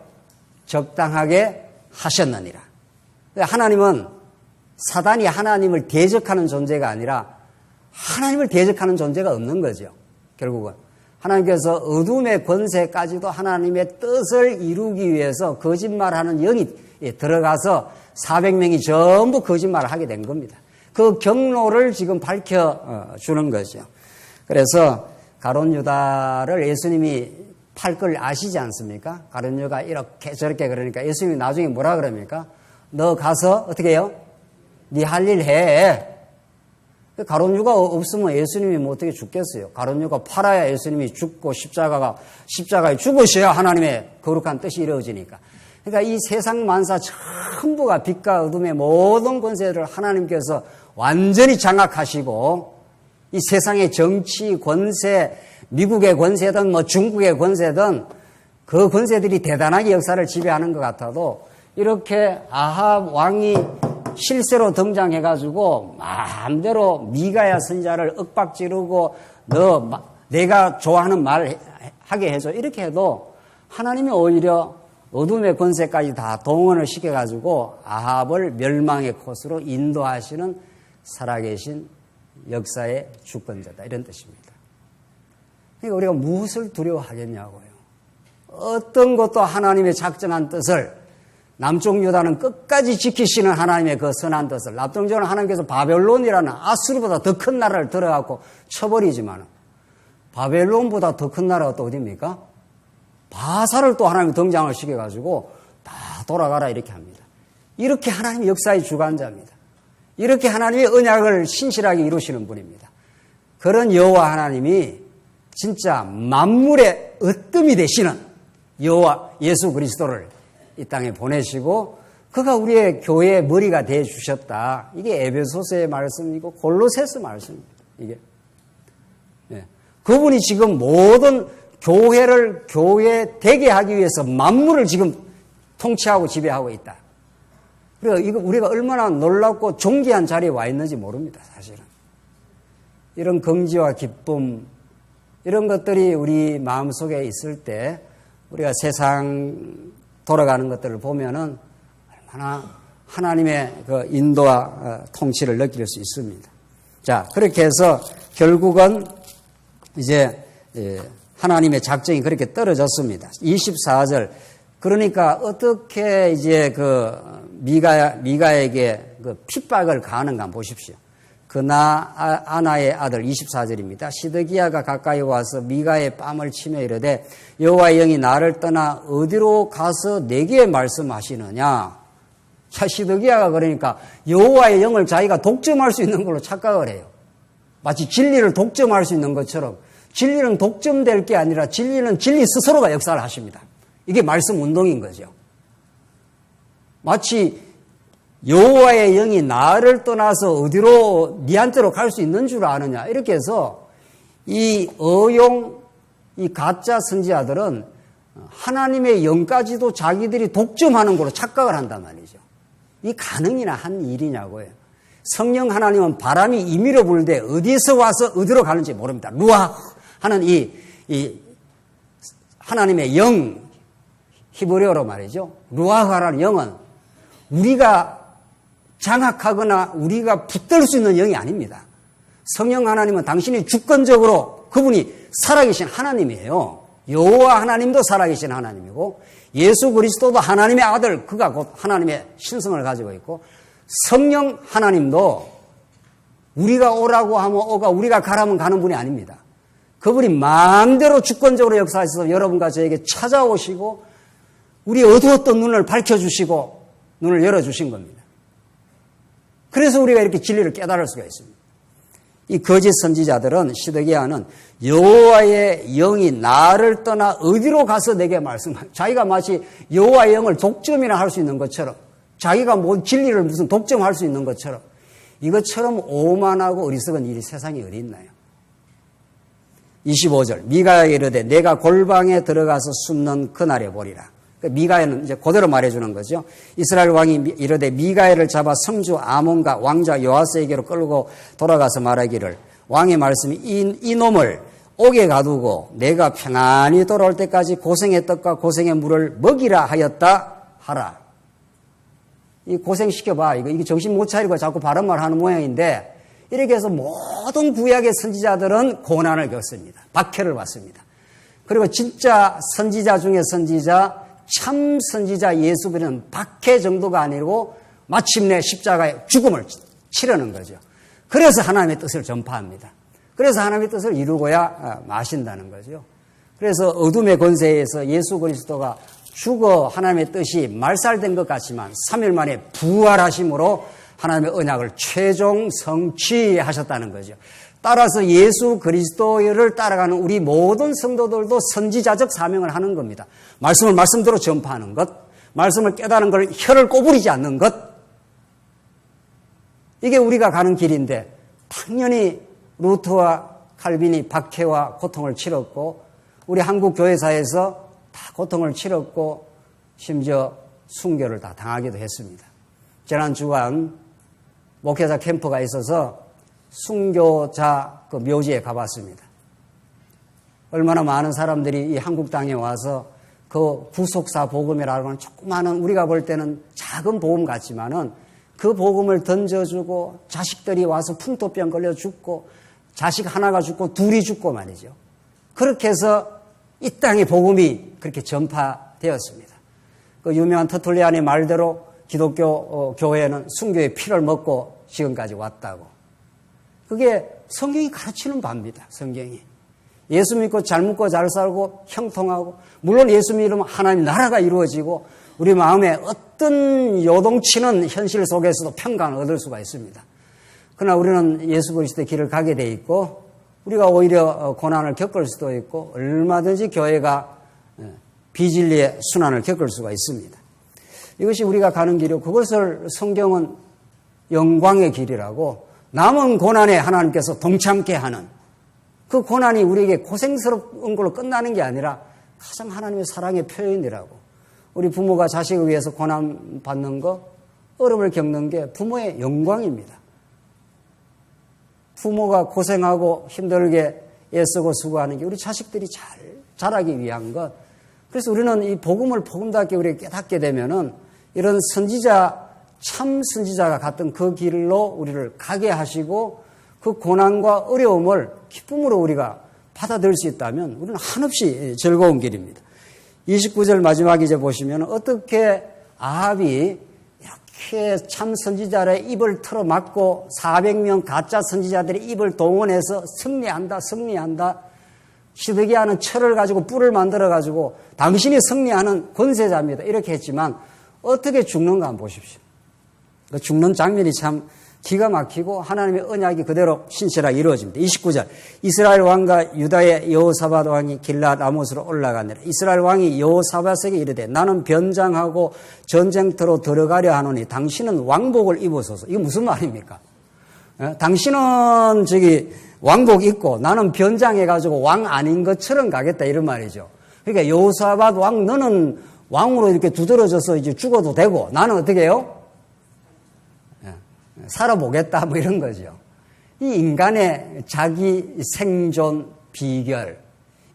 적당하게 하셨느니라. 하나님은 사단이 하나님을 대적하는 존재가 아니라 하나님을 대적하는 존재가 없는 거죠. 결국은 하나님께서 어둠의 권세까지도 하나님의 뜻을 이루기 위해서 거짓말하는 영이 들어가서 400명이 전부 거짓말을 하게 된 겁니다. 그 경로를 지금 밝혀주는 거죠. 그래서 가룟 유다를 예수님이 팔 걸 아시지 않습니까? 가룟 유다가 이렇게 저렇게 그러니까 예수님이 나중에 뭐라 그럽니까? 너 가서 어떻게 해요? 네 할 일 해. 가룟 유다가 없으면 예수님이 뭐 어떻게 죽겠어요? 가룟 유다가 팔아야 예수님이 죽고 십자가에 죽으셔야 하나님의 거룩한 뜻이 이루어지니까. 그러니까 이 세상 만사 전부가 빛과 어둠의 모든 권세를 하나님께서 완전히 장악하시고 이 세상의 정치 권세, 미국의 권세든 뭐 중국의 권세든 그 권세들이 대단하게 역사를 지배하는 것 같아도 이렇게 아합 왕이 실세로 등장해가지고 마음대로 미가야 선지자를 윽박지르고 내가 좋아하는 말 하게 해줘 이렇게 해도 하나님이 오히려 어둠의 권세까지 다 동원을 시켜가지고 아합을 멸망의 코스로 인도하시는 살아계신 역사의 주권자다 이런 뜻입니다. 그러니까 우리가 무엇을 두려워하겠냐고요. 어떤 것도 하나님의 작정한 뜻을 남쪽 유다는 끝까지 지키시는 하나님의 그 선한 뜻을 남쪽유다는 하나님께서 바벨론이라는 아수르보다 더 큰 나라를 들어갖고 쳐버리지만 바벨론보다 더 큰 나라가 또 어디입니까? 바사를 또 하나님이 등장을 시켜가지고 다 돌아가라 이렇게 합니다. 이렇게 하나님의 역사의 주관자입니다. 이렇게 하나님의 언약을 신실하게 이루시는 분입니다. 그런 여호와 하나님이 진짜 만물의 으뜸이 되시는 여호와 예수 그리스도를 이 땅에 보내시고 그가 우리의 교회의 머리가 되어 주셨다. 이게 에베소서의 말씀이고 골로새서 말씀입니다. 이게 그분이 지금 모든 교회를 교회 되게 하기 위해서 만물을 지금 통치하고 지배하고 있다. 그래서 이거 우리가 얼마나 놀랍고 존귀한 자리에 와 있는지 모릅니다. 사실은 이런 긍지와 기쁨 이런 것들이 우리 마음속에 있을 때 우리가 세상 돌아가는 것들을 보면은 얼마나 하나님의 그 인도와 통치를 느낄 수 있습니다. 자, 그렇게 해서 결국은 이제 하나님의 작정이 그렇게 떨어졌습니다. 24절. 그러니까 어떻게 이제 그 미가에게 그 핍박을 가하는가 보십시오. 그나 아나의 아들 24절입니다. 시드기야가 가까이 와서 미가의 뺨을 치며 이르되 여호와의 영이 나를 떠나 어디로 가서 내게 말씀하시느냐. 자, 시드기야가 그러니까 여호와의 영을 자기가 독점할 수 있는 걸로 착각을 해요. 마치 진리를 독점할 수 있는 것처럼 진리는 독점될 게 아니라 진리는 진리 스스로가 역사를 하십니다. 이게 말씀 운동인 거죠. 마치 여호와의 영이 나를 떠나서 어디로 니한테로 갈 수 있는 줄 아느냐 이렇게 해서 이 가짜 선지자들은 하나님의 영까지도 자기들이 독점하는 걸로 착각을 한단 말이죠. 이 가능이나 한 일이냐고요. 성령 하나님은 바람이 임의로 불되 어디서 와서 어디로 가는지 모릅니다. 루아 하는 이 하나님의 영, 히브리어로 말이죠. 루아하라는 영은 우리가 장악하거나 우리가 붙들 수 있는 영이 아닙니다. 성령 하나님은 당신이 주권적으로 그분이 살아계신 하나님이에요. 여호와 하나님도 살아계신 하나님이고 예수 그리스도도 하나님의 아들, 그가 곧 하나님의 신성을 가지고 있고 성령 하나님도 우리가 오라고 하면 오가 우리가 가라면 가는 분이 아닙니다. 그분이 마음대로 주권적으로 역사하셔서 여러분과 저에게 찾아오시고 우리 어두웠던 눈을 밝혀주시고 눈을 열어주신 겁니다. 그래서 우리가 이렇게 진리를 깨달을 수가 있습니다. 이 거짓 선지자들은 시드기야는 여호와의 영이 나를 떠나 어디로 가서 내게 자기가 마치 여호와의 영을 독점이나 할 수 있는 것처럼 자기가 뭐 진리를 무슨 독점할 수 있는 것처럼 이것처럼 오만하고 어리석은 일이 세상에 어디 있나요? 25절 미가야에게 이르되 내가 골방에 들어가서 숨는 그날에 보리라. 미가야는 이제 그대로 말해주는 거죠. 이스라엘 왕이 이르되 미가야를 잡아 성주 아몬과 왕자 요아스에게로 끌고 돌아가서 말하기를 왕의 말씀이 이 놈을 옥에 가두고 내가 평안히 돌아올 때까지 고생의 떡과 고생의 물을 먹이라 하였다 하라. 이 고생시켜봐. 이게 정신 못 차리고 자꾸 바른 말 하는 모양인데 이렇게 해서 모든 구약의 선지자들은 고난을 겪습니다. 박해를 받습니다. 그리고 진짜 선지자 중에 선지자, 참 선지자 예수 그리스도는 박해 정도가 아니고 마침내 십자가의 죽음을 치르는 거죠. 그래서 하나님의 뜻을 전파합니다. 그래서 하나님의 뜻을 이루고야 마신다는 거죠. 그래서 어둠의 권세에서 예수 그리스도가 죽어 하나님의 뜻이 말살된 것 같지만 3일 만에 부활하심으로 하나님의 언약을 최종 성취하셨다는 거죠. 따라서 예수 그리스도를 따라가는 우리 모든 성도들도 선지자적 사명을 하는 겁니다. 말씀을 말씀대로 전파하는 것, 말씀을 깨달은 걸 혀를 꼬부리지 않는 것, 이게 우리가 가는 길인데 당연히 루터와 칼빈이 박해와 고통을 치렀고 우리 한국 교회사에서 다 고통을 치렀고 심지어 순교를 다 당하기도 했습니다. 지난 주간 목회자 캠프가 있어서 순교자 그 묘지에 가봤습니다. 얼마나 많은 사람들이 이 한국 땅에 와서 그 구속사 복음이라고 하는 조그마한 우리가 볼 때는 작은 복음 같지만은 그 복음을 던져주고 자식들이 와서 풍토병 걸려 죽고 자식 하나가 죽고 둘이 죽고 말이죠. 그렇게 해서 이 땅의 복음이 그렇게 전파되었습니다. 그 유명한 터툴리안의 말대로 기독교 교회는 순교의 피를 먹고 지금까지 왔다고. 그게 성경이 가르치는 바입니다. 성경이. 예수 믿고 잘 먹고 잘 살고 형통하고 물론 예수 믿으면 하나님 나라가 이루어지고 우리 마음에 어떤 요동치는 현실 속에서도 평강을 얻을 수가 있습니다. 그러나 우리는 예수 그리스도의 길을 가게 돼 있고 우리가 오히려 고난을 겪을 수도 있고 얼마든지 교회가 비진리의 순환을 겪을 수가 있습니다. 이것이 우리가 가는 길이고 그것을 성경은 영광의 길이라고 남은 고난에 하나님께서 동참케 하는 그 고난이 우리에게 고생스러운 걸로 끝나는 게 아니라 가장 하나님의 사랑의 표현이라고. 우리 부모가 자식을 위해서 고난 받는 거, 어려움을 겪는 게 부모의 영광입니다. 부모가 고생하고 힘들게 애쓰고 수고하는 게 우리 자식들이 잘 자라기 위한 것. 그래서 우리는 이 복음을 복음답게 우리가 깨닫게 되면은 이런 선지자, 참 선지자가 갔던 그 길로 우리를 가게 하시고 그 고난과 어려움을 기쁨으로 우리가 받아들일 수 있다면 우리는 한없이 즐거운 길입니다. 29절 마지막 이제 보시면 어떻게 아합이 이렇게 참 선지자의 입을 틀어막고 400명 가짜 선지자들의 입을 동원해서 승리한다. 시드기야는 철을 가지고 뿔을 만들어가지고 당신이 승리하는 권세자입니다. 이렇게 했지만 어떻게 죽는가 한번 보십시오. 그 죽는 장면이 참 기가 막히고 하나님의 언약이 그대로 신실하게 이루어집니다. 29절 이스라엘 왕과 유다의 여호사밧 왕이 길랏 라못으로 올라가니라. 이스라엘 왕이 여호사밧에게 이르되 나는 변장하고 전쟁터로 들어가려 하노니 당신은 왕복을 입으소서. 이게 무슨 말입니까? 당신은 왕복 입고 나는 변장해가지고 왕 아닌 것처럼 가겠다 이런 말이죠. 그러니까 여호사밧 왕 너는 왕으로 이렇게 두드러져서 이제 죽어도 되고 나는 어떻게 해요? 살아보겠다 뭐 이런 거죠. 이 인간의 자기 생존 비결,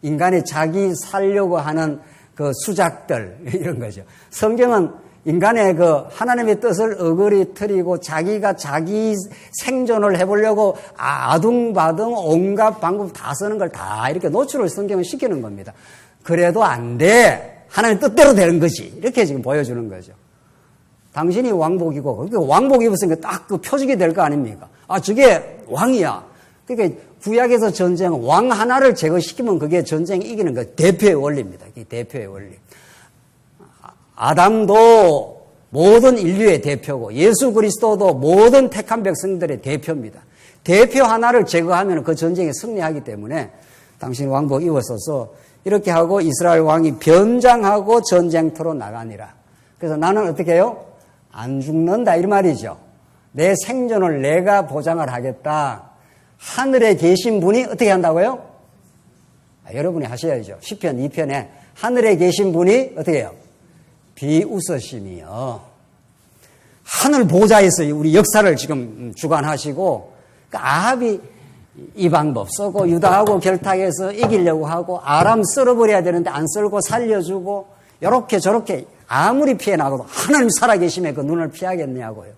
인간의 자기 살려고 하는 그 수작들 이런 거죠. 성경은 인간의 그 하나님의 뜻을 어그리 트리고 자기가 자기 생존을 해보려고 아둥바둥 온갖 방법 다 쓰는 걸 다 이렇게 노출을 성경은 시키는 겁니다. 그래도 안 돼. 하나님 뜻대로 되는 거지. 이렇게 지금 보여주는 거죠. 당신이 왕복이고, 그러니까 왕복 입었으니까 딱 그 표적이 될 거 아닙니까? 저게 왕이야. 그러니까 구약에서 전쟁은 왕 하나를 제거시키면 그게 전쟁이 이기는 거 대표의 원리입니다. 그게 대표의 원리. 아담도 모든 인류의 대표고 예수 그리스도도 모든 택한 백성들의 대표입니다. 대표 하나를 제거하면 그 전쟁에 승리하기 때문에 당신 왕복 입었어서 이렇게 하고 이스라엘 왕이 변장하고 전쟁터로 나가니라. 그래서 나는 어떻게 해요? 안 죽는다 이 말이죠. 내 생존을 내가 보장을 하겠다. 하늘에 계신 분이 어떻게 한다고요? 여러분이 하셔야죠. 시편 2편에 하늘에 계신 분이 어떻게 해요? 비웃으심이요. 하늘 보좌에서 우리 역사를 지금 주관하시고 그러니까 아합이 이 방법 쓰고 유다하고 결탁해서 이기려고 하고 아람 썰어버려야 되는데 안 썰고 살려주고 이렇게 저렇게 아무리 피해나가도 하나님 살아계심에 그 눈을 피하겠냐고요.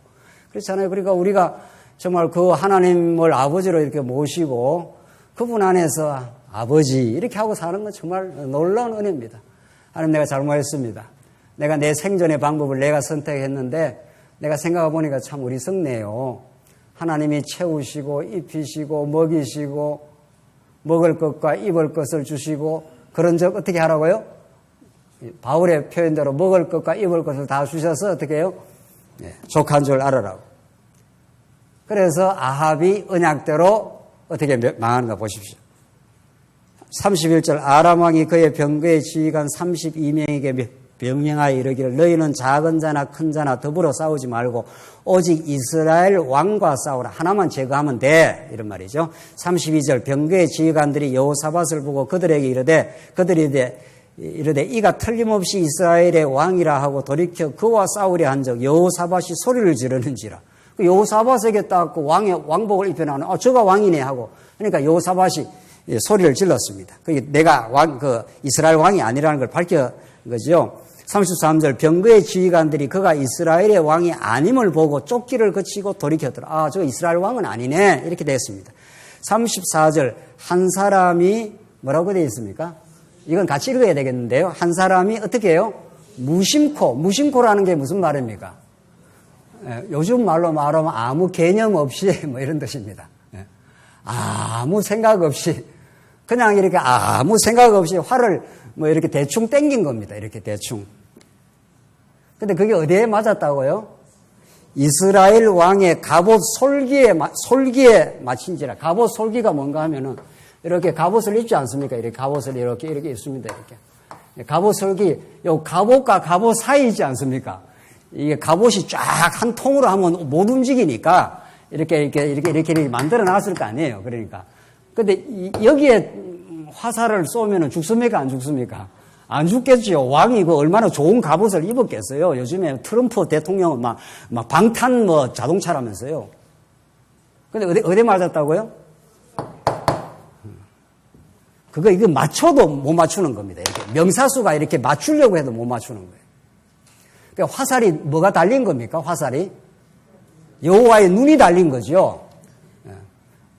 그렇잖아요. 그러니까 우리가 정말 그 하나님을 아버지로 이렇게 모시고 그분 안에서 아버지 이렇게 하고 사는 건 정말 놀라운 은혜입니다. 하나님 내가 잘못했습니다. 내가 내 생존의 방법을 내가 선택했는데 내가 생각해 보니까 참 어리석네요. 하나님이 채우시고 입히시고 먹이시고 먹을 것과 입을 것을 주시고 그런 적 어떻게 하라고요? 바울의 표현대로 먹을 것과 입을 것을 다 주셔서 어떻게 해요? 족한 줄 알아라고. 그래서 아합이 언약대로 어떻게 망하는가 보십시오. 31절 아람 왕이 그의 병거의 지휘관 32명에게 명령하여 이르기를 너희는 작은 자나 큰 자나 더불어 싸우지 말고 오직 이스라엘 왕과 싸우라. 하나만 제거하면 돼. 이런 말이죠. 32절 병거의 지휘관들이 여호사밧을 보고 그들에게 이르되 이가 틀림없이 이스라엘의 왕이라 하고 돌이켜 그와 싸우려 한즉 여호사밧이 소리를 지르는지라. 여호사밧에게 딱 왕복을 입혀나는 저가 왕이네 하고 그러니까 여호사밧이 소리를 질렀습니다. 그게 내가 이스라엘 왕이 아니라는 걸 밝힌 거죠. 33절 병거의 지휘관들이 그가 이스라엘의 왕이 아님을 보고 쫓기를 거치고 돌이켰더라. 저 이스라엘 왕은 아니네. 이렇게 됐습니다. 34절 한 사람이 뭐라고 되어 있습니까? 이건 같이 읽어야 되겠는데요. 한 사람이 어떻게 해요? 무심코라는 게 무슨 말입니까? 요즘 말로 말하면 아무 개념 없이 뭐 이런 뜻입니다. 아무 생각 없이 그냥 이렇게 아무 생각 없이 활을 뭐 이렇게 대충 땡긴 겁니다. 이렇게 대충. 근데 그게 어디에 맞았다고요? 이스라엘 왕의 갑옷 솔기에 맞힌지라. 갑옷 솔기가 뭔가 하면은 이렇게 갑옷을 입지 않습니까? 이렇게 갑옷을 이렇게 입습니다. 이렇게. 갑옷 솔기, 요 갑옷과 갑옷 사이 있지 않습니까? 이게 갑옷이 쫙 한 통으로 하면 못 움직이니까 이렇게 만들어 놨을 거 아니에요. 그러니까. 근데 여기에 화살을 쏘면은 죽습니까? 안 죽습니까? 안 죽겠지요. 왕이 얼마나 좋은 갑옷을 입었겠어요. 요즘에 트럼프 대통령은 막 방탄 자동차라면서요. 근데 어디 맞았다고요? 이거 맞춰도 못 맞추는 겁니다. 이렇게 명사수가 이렇게 맞추려고 해도 못 맞추는 거예요. 그러니까 화살이 뭐가 달린 겁니까? 화살이? 여호와의 눈이 달린 거죠.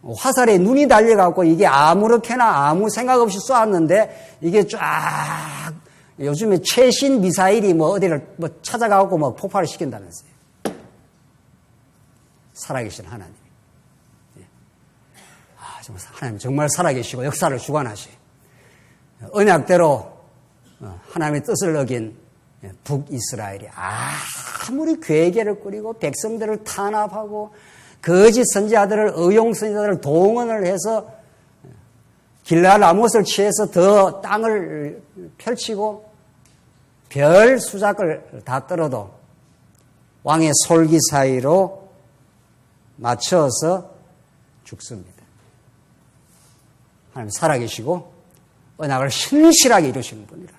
화살에 눈이 달려갖고 이게 아무렇게나 아무 생각 없이 쏘았는데 이게 쫙 요즘에 최신 미사일이 어디를 찾아가고 폭발을 시킨다면서요. 살아계신 하나님. 정말 하나님 정말 살아계시고 역사를 주관하시. 언약대로 하나님의 뜻을 어긴 북이스라엘이 아무리 괴계를 꾸리고 백성들을 탄압하고 거짓 선지자들을 의용 선지자들을 동원을 해서 길랄 라못을 취해서 더 땅을 펼치고 별 수작을 다 떨어도 왕의 솔기 사이로 맞춰서 죽습니다. 하나님 살아계시고 언약을 신실하게 이루시는 분이라.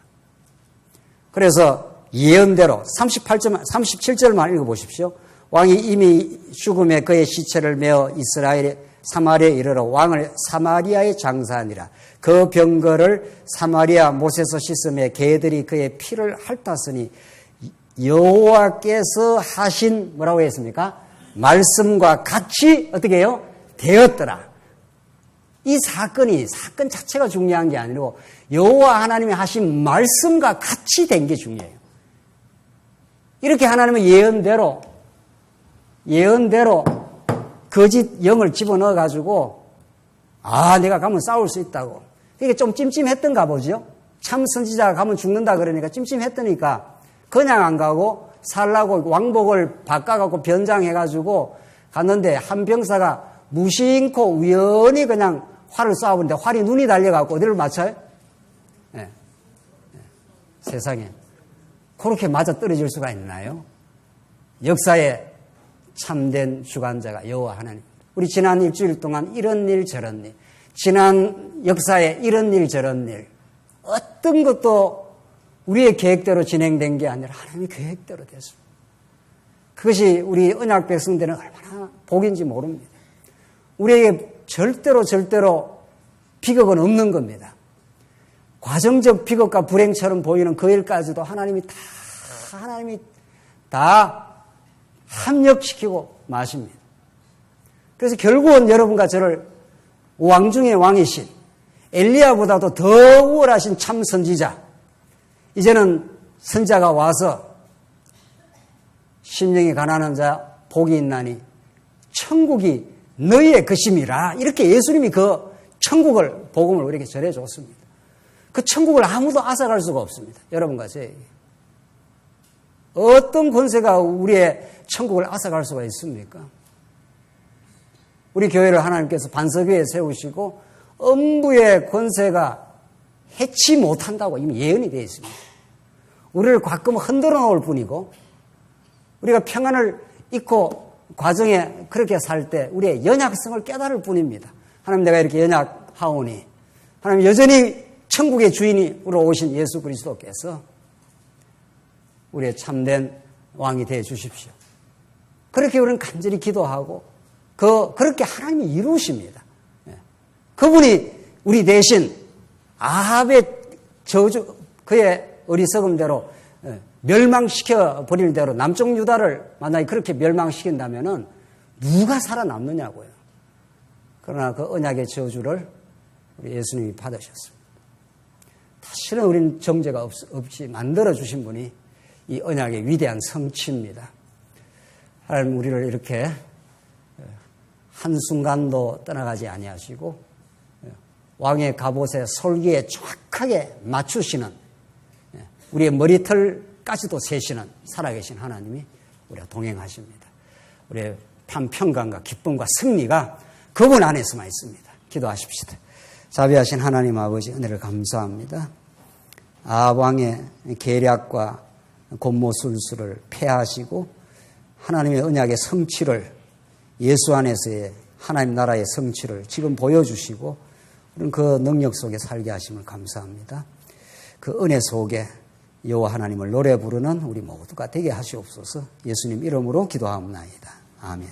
그래서 예언대로 37절만 읽어보십시오. 왕이 이미 죽음에 그의 시체를 메어 이스라엘의 사마리아에 이르러 왕을 사마리아에 장사하니라. 그 병거를 사마리아 못에서 씻음에 개들이 그의 피를 핥았으니 여호와께서 하신 뭐라고 했습니까? 말씀과 같이 어떻게 해요? 되었더라. 이 사건 자체가 중요한 게 아니고 여호와 하나님이 하신 말씀과 같이 된 게 중요해요. 이렇게 하나님은 예언대로 거짓 영을 집어넣어 가지고 내가 가면 싸울 수 있다고. 이게 좀 찜찜했던가 보죠. 참 선지자가 가면 죽는다 그러니까 찜찜했더니까 그냥 안 가고 살라고 왕복을 바꿔갖고 변장해가지고 갔는데 한 병사가 무심코 우연히 그냥 활을 쏴보는데 활이 눈이 달려갖고 어디를 맞춰요? 네. 세상에. 그렇게 맞아 떨어질 수가 있나요? 역사에 참된 주관자가 여호와 하나님. 우리 지난 일주일 동안 이런 일 저런 일, 지난 역사에 이런 일 저런 일, 어떤 것도 우리의 계획대로 진행된 게 아니라 하나님의 계획대로 됐습니다. 그것이 우리 언약 백성들은 얼마나 복인지 모릅니다. 우리에게 절대로 비극은 없는 겁니다. 과정적 비극과 불행처럼 보이는 그 일까지도 하나님이 다 합력시키고 마십니다. 그래서 결국은 여러분과 저를 왕 중의 왕이신 엘리야보다도 더 우월하신 참 선지자, 이제는 선자가 와서 심령이 가난한 자 복이 있나니 천국이 너희의 것임이라, 이렇게 예수님이 그 천국을 복음을 우리에게 전해줬습니다. 그 천국을 아무도 앗아갈 수가 없습니다. 여러분과 저에게 어떤 권세가 우리의 천국을 앗아갈 수가 있습니까? 우리 교회를 하나님께서 반석 위에 세우시고 음부의 권세가 해치 못한다고 이미 예언이 되어 있습니다. 우리를 가끔 흔들어 놓을 뿐이고, 우리가 평안을 잊고 과정에 그렇게 살 때 우리의 연약성을 깨달을 뿐입니다. 하나님, 내가 이렇게 연약하오니 하나님 여전히 천국의 주인으로 오신 예수 그리스도께서 우리의 참된 왕이 되어 주십시오. 그렇게 우리는 간절히 기도하고 그렇게 하나님이 이루십니다. 그분이 우리 대신 아합의 저주, 그의 어리석음대로 멸망시켜 버릴 대로 남쪽 유다를 만약에 그렇게 멸망시킨다면은 누가 살아남느냐고요. 그러나 그 언약의 저주를 우리 예수님이 받으셨습니다. 다시는 우리는 정죄가 없이 만들어주신 분이 이 언약의 위대한 성취입니다. 하나님, 우리를 이렇게 한순간도 떠나가지 아니하시고 왕의 갑옷의 솔기에 정확하게 맞추시는, 우리의 머리털까지도 세시는 살아계신 하나님이 우리와 동행하십니다. 우리의 평강과 기쁨과 승리가 그분 안에서만 있습니다. 기도하십시다. 자비하신 하나님 아버지, 은혜를 감사합니다. 아합 왕의 계략과 곤모술수를 폐하시고 하나님의 언약의 성취를, 예수 안에서의 하나님 나라의 성취를 지금 보여주시고 우리는 그 능력 속에 살게 하심을 감사합니다. 그 은혜 속에 여호와 하나님을 노래 부르는 우리 모두가 되게 하시옵소서. 예수님 이름으로 기도하옵나이다. 아멘.